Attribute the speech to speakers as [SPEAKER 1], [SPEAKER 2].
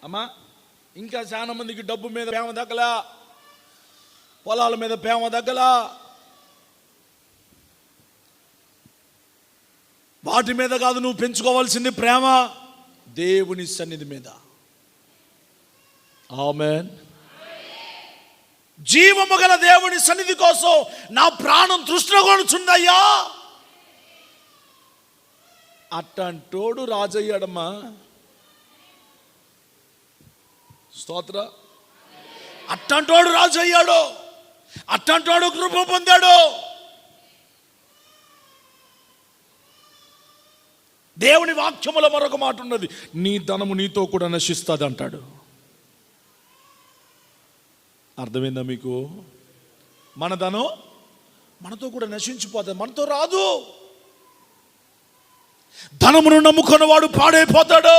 [SPEAKER 1] అమ్మా, ఇంకా చాలా మందికి డబ్బు మీద ప్రేమ దక్కలా, పొలాల మీద ప్రేమ దక్కలా, వాటి మీద కాదు నువ్వు పెంచుకోవాల్సింది ప్రేమ దేవుని సన్నిధి మీద. ఆమేన్. జీవము గల దేవుని సన్నిధి కోసం నా ప్రాణం తృష్ణగొనుచుందయ్యా. అట్టంటోడు రాజయ్యాడమ్మా. స్తోత్ర. అట్టంటోడు రాజయ్యాడు, అట్టంటోడు కృప పొందాడు. దేవుని వాక్యములో మరొక మాట ఉన్నది, నీ ధనము నీతో కూడా నశిస్తుంది అంటాడు. అర్థమైందా మీకు? మన ధనం మనతో కూడా నశించిపోతుంది, మనతో రాదు. ధనమును నమ్ముకున్న వాడు పాడైపోతాడు.